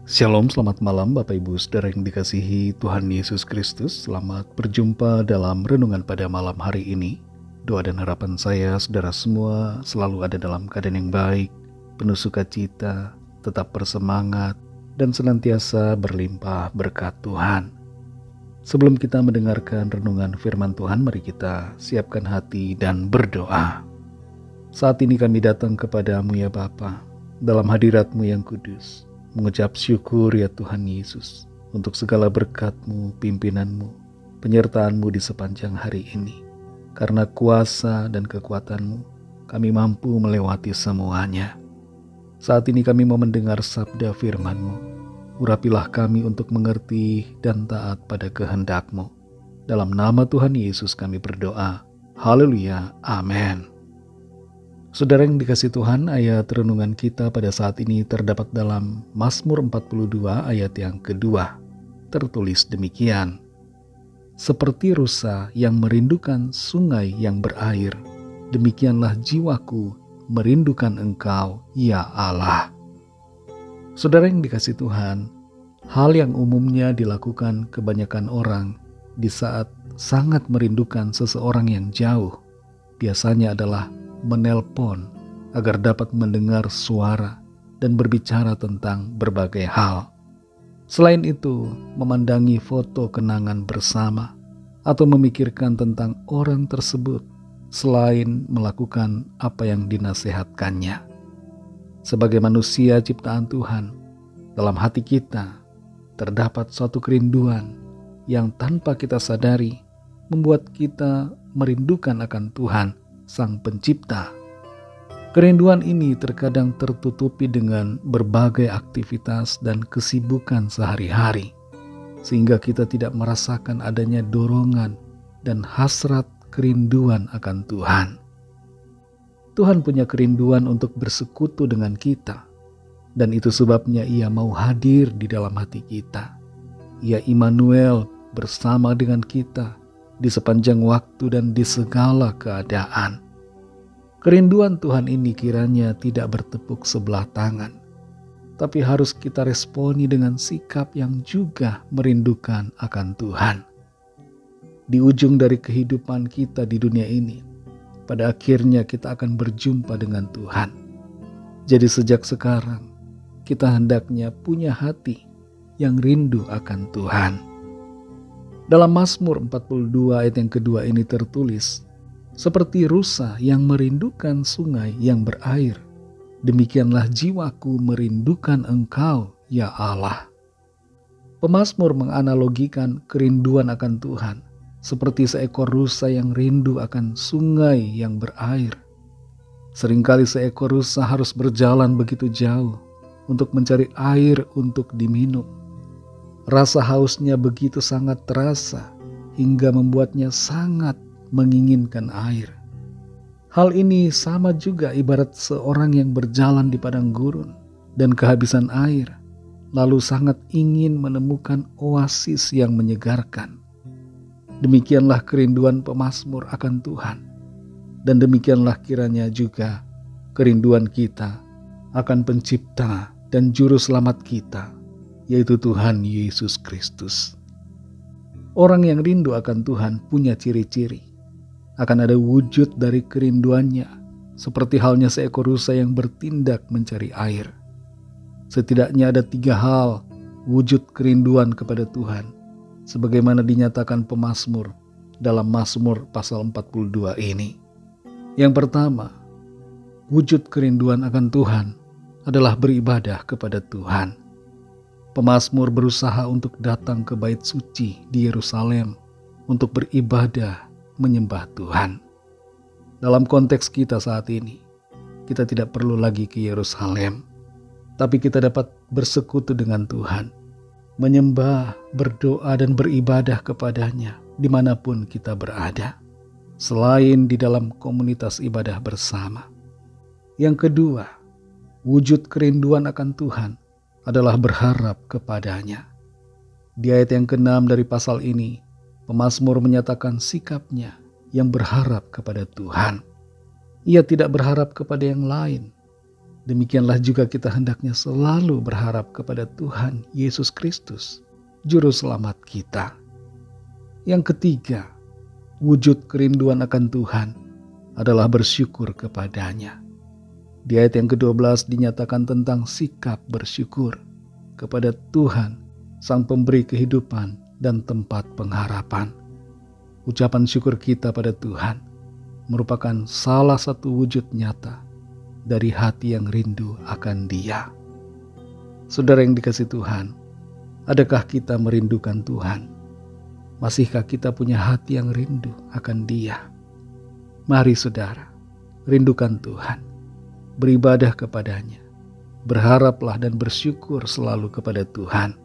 Shalom, selamat malam Bapak Ibu Saudara yang dikasihi Tuhan Yesus Kristus. Selamat berjumpa dalam renungan pada malam hari ini. Doa dan harapan saya saudara semua selalu ada dalam keadaan yang baik, penuh sukacita, tetap bersemangat, dan senantiasa berlimpah berkat Tuhan. Sebelum kita mendengarkan renungan firman Tuhan, mari kita siapkan hati dan berdoa. Saat ini kami datang kepadamu ya Bapa, dalam hadirat-Mu yang kudus, mengucap syukur ya Tuhan Yesus untuk segala berkat-Mu, pimpinan-Mu, penyertaan-Mu di sepanjang hari ini. Karena kuasa dan kekuatan-Mu, kami mampu melewati semuanya. Saat ini kami mau mendengar sabda firman-Mu. Urapilah kami untuk mengerti dan taat pada kehendak-Mu. Dalam nama Tuhan Yesus kami berdoa. Haleluya. Amin. Saudara yang dikasih Tuhan, ayat renungan kita pada saat ini terdapat dalam Mazmur 42 ayat yang kedua. Tertulis demikian. Seperti rusa yang merindukan sungai yang berair, demikianlah jiwaku merindukan Engkau, ya Allah. Saudara yang dikasih Tuhan, hal yang umumnya dilakukan kebanyakan orang di saat sangat merindukan seseorang yang jauh, biasanya adalah menelpon agar dapat mendengar suara dan berbicara tentang berbagai hal. Selain itu, memandangi foto kenangan bersama atau memikirkan tentang orang tersebut selain melakukan apa yang dinasihatkannya. Sebagai manusia ciptaan Tuhan, dalam hati kita terdapat suatu kerinduan yang tanpa kita sadari membuat kita merindukan akan Tuhan, Sang Pencipta. Kerinduan ini terkadang tertutupi dengan berbagai aktivitas dan kesibukan sehari-hari, sehingga kita tidak merasakan adanya dorongan dan hasrat kerinduan akan Tuhan. Tuhan punya kerinduan untuk bersekutu dengan kita, dan itu sebabnya Ia mau hadir di dalam hati kita. Ia Immanuel bersama dengan kita di sepanjang waktu dan di segala keadaan. Kerinduan Tuhan ini kiranya tidak bertepuk sebelah tangan, tapi harus kita responi dengan sikap yang juga merindukan akan Tuhan. Di ujung dari kehidupan kita di dunia ini, pada akhirnya kita akan berjumpa dengan Tuhan. Jadi sejak sekarang, kita hendaknya punya hati yang rindu akan Tuhan. Dalam Mazmur 42 ayat yang kedua ini tertulis, seperti rusa yang merindukan sungai yang berair, demikianlah jiwaku merindukan Engkau, ya Allah. Pemazmur menganalogikan kerinduan akan Tuhan seperti seekor rusa yang rindu akan sungai yang berair. Seringkali seekor rusa harus berjalan begitu jauh untuk mencari air untuk diminum. Rasa hausnya begitu sangat terasa hingga membuatnya sangat menginginkan air. Hal ini sama juga ibarat seorang yang berjalan di padang gurun dan kehabisan air, lalu sangat ingin menemukan oasis yang menyegarkan. Demikianlah kerinduan pemazmur akan Tuhan, dan demikianlah kiranya juga kerinduan kita akan Pencipta dan Juru Selamat kita, yaitu Tuhan Yesus Kristus. Orang yang rindu akan Tuhan punya ciri-ciri. Akan ada wujud dari kerinduannya, seperti halnya seekor rusa yang bertindak mencari air. Setidaknya ada 3 hal wujud kerinduan kepada Tuhan, sebagaimana dinyatakan pemazmur dalam Mazmur pasal 42 ini. Yang pertama, wujud kerinduan akan Tuhan adalah beribadah kepada Tuhan. Pemazmur berusaha untuk datang ke bait suci di Yerusalem untuk beribadah menyembah Tuhan. Dalam konteks kita saat ini, kita tidak perlu lagi ke Yerusalem, tapi kita dapat bersekutu dengan Tuhan, menyembah, berdoa, dan beribadah kepadanya dimanapun kita berada, selain di dalam komunitas ibadah bersama. Yang kedua, wujud kerinduan akan Tuhan adalah berharap kepadanya. Di ayat yang ke-6 dari pasal ini, pemazmur menyatakan sikapnya yang berharap kepada Tuhan. Ia tidak berharap kepada yang lain, Demikianlah juga kita hendaknya selalu berharap kepada Tuhan Yesus Kristus, Juru Selamat kita. Yang ketiga, wujud kerinduan akan Tuhan adalah bersyukur kepadanya. Di ayat yang ke-12 dinyatakan tentang sikap bersyukur kepada Tuhan, Sang Pemberi kehidupan dan tempat pengharapan. Ucapan syukur kita pada Tuhan merupakan salah satu wujud nyata dari hati yang rindu akan Dia. Saudara yang dikasihi Tuhan, adakah kita merindukan Tuhan? Masihkah kita punya hati yang rindu akan Dia? Mari saudara, rindukan Tuhan, beribadah kepadanya, berharaplah dan bersyukur selalu kepada Tuhan.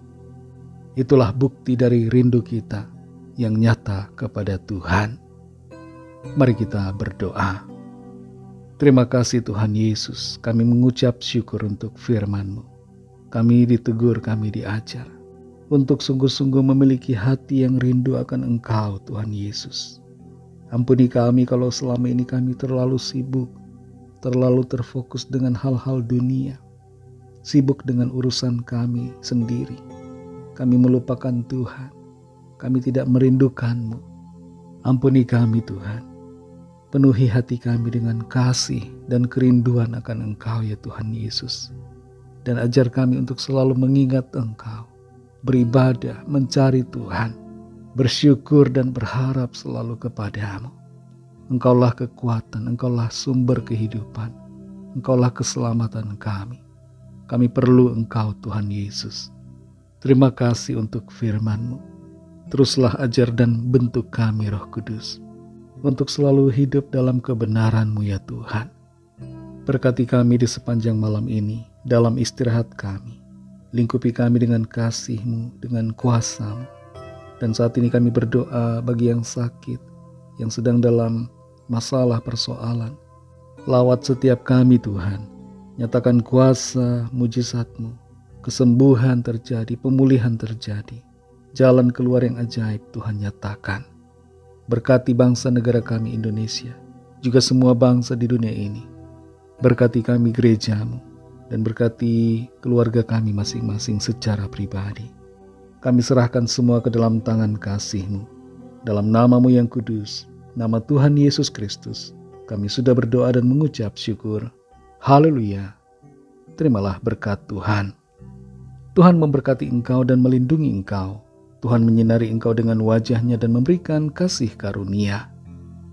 Itulah bukti dari rindu kita yang nyata kepada Tuhan. Mari kita berdoa. Terima kasih Tuhan Yesus, kami mengucap syukur untuk firman-Mu. Kami ditegur, kami diajar untuk sungguh-sungguh memiliki hati yang rindu akan Engkau Tuhan Yesus. Ampuni kami kalau selama ini kami terlalu sibuk, terlalu terfokus dengan hal-hal dunia, sibuk dengan urusan kami sendiri. Kami melupakan Tuhan, kami tidak merindukan-Mu. Ampuni kami Tuhan. Penuhi hati kami dengan kasih dan kerinduan akan Engkau ya Tuhan Yesus. Dan ajar kami untuk selalu mengingat Engkau, beribadah, mencari Tuhan, bersyukur dan berharap selalu kepada-Mu. Engkaulah kekuatan, Engkaulah sumber kehidupan, Engkaulah keselamatan kami. Kami perlu Engkau Tuhan Yesus. Terima kasih untuk firman-Mu. Teruslah ajar dan bentuk kami Roh Kudus, untuk selalu hidup dalam kebenaran-Mu ya Tuhan. Berkati kami di sepanjang malam ini, dalam istirahat kami. Lingkupi kami dengan kasih-Mu, dengan kuasa-Mu. Dan saat ini kami berdoa bagi yang sakit, yang sedang dalam masalah persoalan. Lawat setiap kami Tuhan. Nyatakan kuasa mujizat-Mu. Kesembuhan terjadi, pemulihan terjadi. Jalan keluar yang ajaib Tuhan nyatakan. Berkati bangsa negara kami Indonesia, juga semua bangsa di dunia ini. Berkati kami gereja-Mu, dan berkati keluarga kami masing-masing secara pribadi. Kami serahkan semua ke dalam tangan kasih-Mu. Dalam nama-Mu yang kudus, nama Tuhan Yesus Kristus, kami sudah berdoa dan mengucap syukur. Haleluya. Terimalah berkat Tuhan. Tuhan memberkati engkau dan melindungi engkau. Tuhan menyinari engkau dengan wajah-Nya dan memberikan kasih karunia.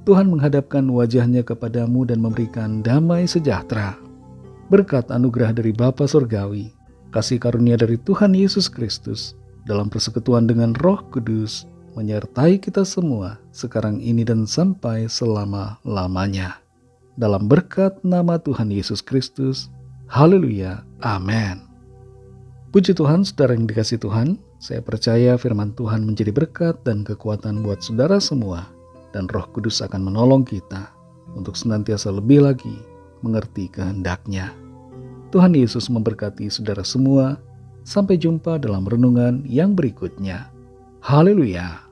Tuhan menghadapkan wajah-Nya kepadamu dan memberikan damai sejahtera. Berkat anugerah dari Bapa Surgawi, kasih karunia dari Tuhan Yesus Kristus, dalam persekutuan dengan Roh Kudus, menyertai kita semua sekarang ini dan sampai selama-lamanya. Dalam berkat nama Tuhan Yesus Kristus. Haleluya. Amin. Puji Tuhan, saudara yang dikasihi Tuhan. Saya percaya firman Tuhan menjadi berkat dan kekuatan buat saudara semua, dan Roh Kudus akan menolong kita untuk senantiasa lebih lagi mengerti kehendak-Nya. Tuhan Yesus memberkati saudara semua. Sampai jumpa dalam renungan yang berikutnya. Haleluya.